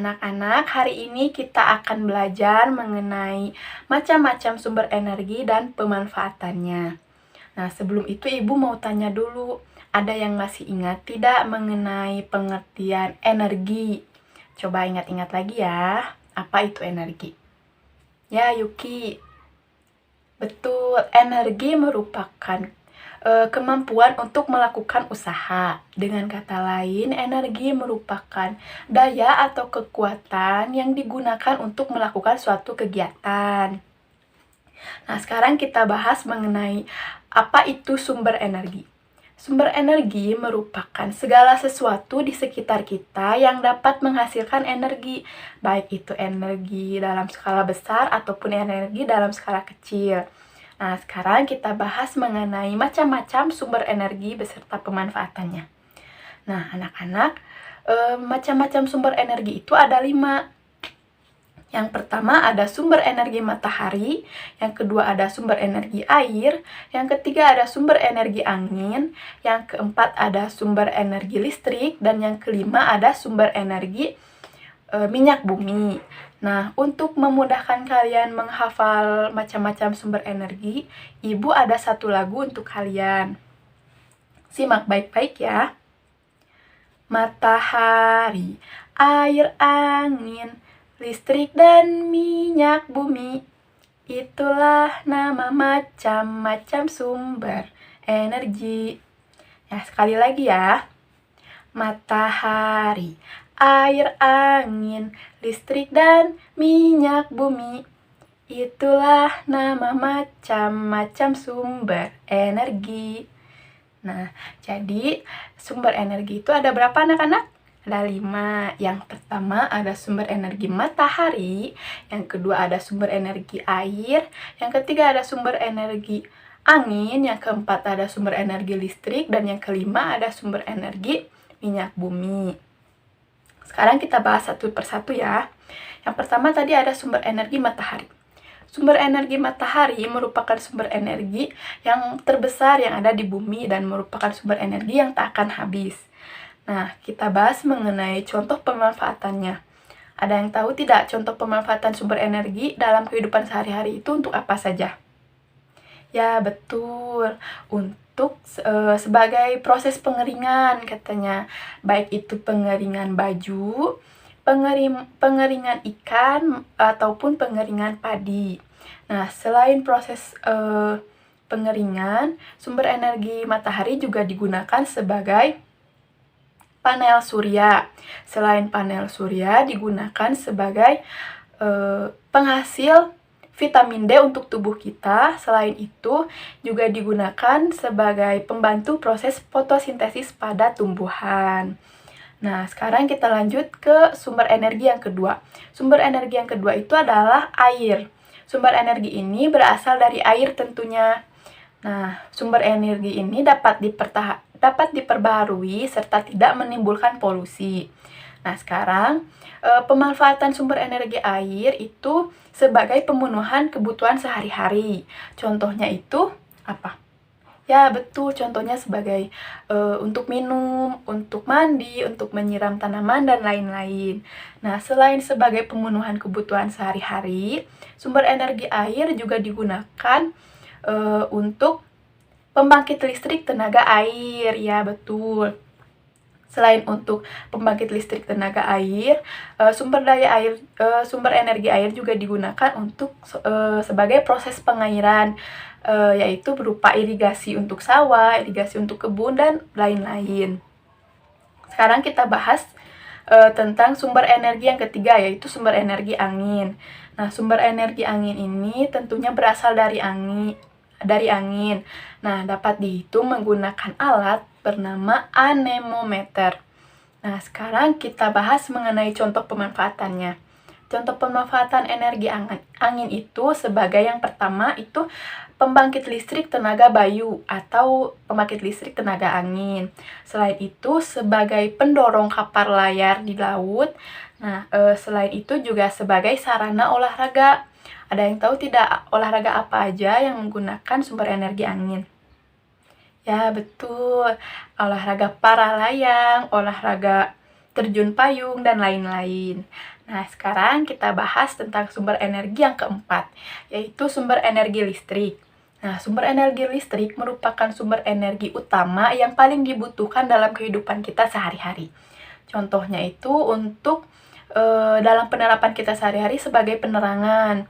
anak-anak, hari ini kita akan belajar mengenai macam-macam sumber energi dan pemanfaatannya. Nah, sebelum itu Ibu mau tanya dulu, ada yang masih ingat tidak mengenai pengertian energi? Coba ingat-ingat lagi ya, apa itu energi? Ya, Yuki. Betul, energi merupakan kemampuan untuk melakukan usaha. Dengan kata lain, energi merupakan daya atau kekuatan yang digunakan untuk melakukan suatu kegiatan. Nah, sekarang kita bahas mengenai apa itu sumber energi. Sumber energi merupakan segala sesuatu di sekitar kita yang dapat menghasilkan energi, baik itu energi dalam skala besar ataupun energi dalam skala kecil. Nah, sekarang kita bahas mengenai macam-macam sumber energi beserta pemanfaatannya. Nah, anak-anak, macam-macam sumber energi itu ada 5. Yang pertama ada sumber energi matahari, yang kedua ada sumber energi air, yang ketiga ada sumber energi angin, yang keempat ada sumber energi listrik, dan yang kelima ada sumber energi minyak bumi. Nah, untuk memudahkan kalian menghafal macam-macam sumber energi, Ibu ada satu lagu untuk kalian. Simak baik-baik ya. Matahari, air, angin, listrik, dan minyak bumi. Itulah nama macam-macam sumber energi. Ya, sekali lagi ya. Matahari, air, angin, listrik, dan minyak bumi. Itulah nama macam-macam sumber energi. Nah, jadi sumber energi itu ada berapa anak-anak? Ada 5. Yang pertama ada sumber energi matahari, yang kedua ada sumber energi air, yang ketiga ada sumber energi angin, yang keempat ada sumber energi listrik, dan yang kelima ada sumber energi minyak bumi. Sekarang kita bahas satu persatu ya. Yang pertama tadi ada sumber energi matahari. Sumber energi matahari merupakan sumber energi yang terbesar yang ada di bumi dan merupakan sumber energi yang tak akan habis. Nah, kita bahas mengenai contoh pemanfaatannya. Ada yang tahu tidak contoh pemanfaatan sumber energi dalam kehidupan sehari-hari itu untuk apa saja? Ya, betul. Untuk sebagai proses pengeringan katanya. Baik itu pengeringan baju, pengeringan ikan, ataupun pengeringan padi. Nah, selain proses pengeringan, sumber energi matahari juga digunakan sebagai panel surya. Selain panel surya, digunakan sebagai penghasil vitamin D untuk tubuh kita. Selain itu, juga digunakan sebagai pembantu proses fotosintesis pada tumbuhan. Nah, sekarang kita lanjut ke sumber energi yang kedua. Sumber energi yang kedua itu adalah air. Sumber energi ini berasal dari air tentunya. Nah, sumber energi ini dapat diperbaharui serta tidak menimbulkan polusi. Nah, sekarang pemanfaatan sumber energi air itu sebagai pemenuhan kebutuhan sehari-hari. Contohnya itu apa? Ya, betul. Contohnya sebagai untuk minum, untuk mandi, untuk menyiram tanaman, dan lain-lain. Nah, selain sebagai pemenuhan kebutuhan sehari-hari, sumber energi air juga digunakan untuk pembangkit listrik tenaga air. Ya, betul. Selain untuk pembangkit listrik tenaga air, sumber energi air juga digunakan untuk sebagai proses pengairan, yaitu berupa irigasi untuk sawah, irigasi untuk kebun, dan lain-lain. Sekarang kita bahas tentang sumber energi yang ketiga, yaitu sumber energi angin. Nah, sumber energi angin ini tentunya berasal dari angin. Nah, dapat dihitung menggunakan alat bernama anemometer. Nah, sekarang kita bahas mengenai contoh pemanfaatannya. Contoh pemanfaatan energi angin itu sebagai yang pertama itu pembangkit listrik tenaga bayu atau pembangkit listrik tenaga angin. Selain itu sebagai pendorong kapal layar di laut. Nah, selain itu juga sebagai sarana olahraga. Ada yang tahu tidak olahraga apa aja yang menggunakan sumber energi angin? Ya, betul. Olahraga para layang, olahraga terjun payung, dan lain-lain. Nah, sekarang kita bahas tentang sumber energi yang keempat, yaitu sumber energi listrik. Nah, sumber energi listrik merupakan sumber energi utama yang paling dibutuhkan dalam kehidupan kita sehari-hari. Contohnya itu untuk dalam penerapan kita sehari-hari sebagai penerangan,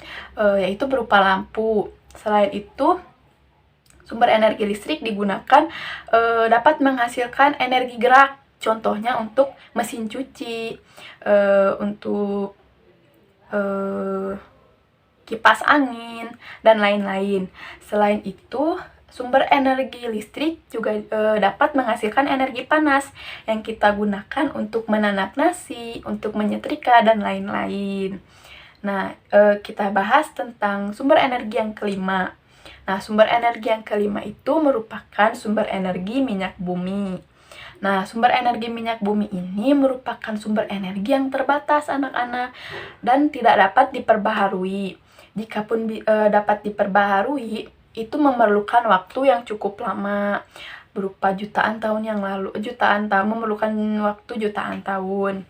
yaitu berupa lampu. Selain itu, sumber energi listrik digunakan dapat menghasilkan energi gerak. Contohnya untuk mesin cuci, untuk kipas angin, dan lain-lain. Selain itu, sumber energi listrik juga dapat menghasilkan energi panas yang kita gunakan untuk menanak nasi, untuk menyetrika, dan lain-lain. Nah, kita bahas tentang sumber energi yang kelima. Nah, sumber energi yang kelima itu merupakan sumber energi minyak bumi. Nah, sumber energi minyak bumi ini merupakan sumber energi yang terbatas, anak-anak, dan tidak dapat diperbaharui. Jikapun dapat diperbaharui, itu memerlukan waktu yang cukup lama, berupa jutaan tahun yang lalu, memerlukan waktu jutaan tahun.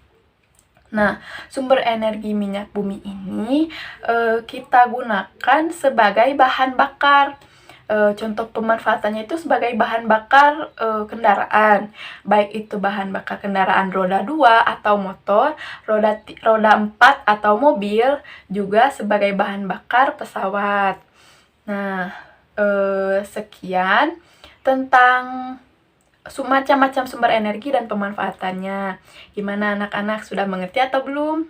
Nah, sumber energi minyak bumi ini kita gunakan sebagai bahan bakar. Contoh pemanfaatannya itu sebagai bahan bakar kendaraan, baik itu bahan bakar kendaraan roda 2 atau motor, roda 4 atau mobil, juga sebagai bahan bakar pesawat. Nah, sekian tentang macam-macam sumber energi dan pemanfaatannya. Gimana anak-anak, sudah mengerti atau belum?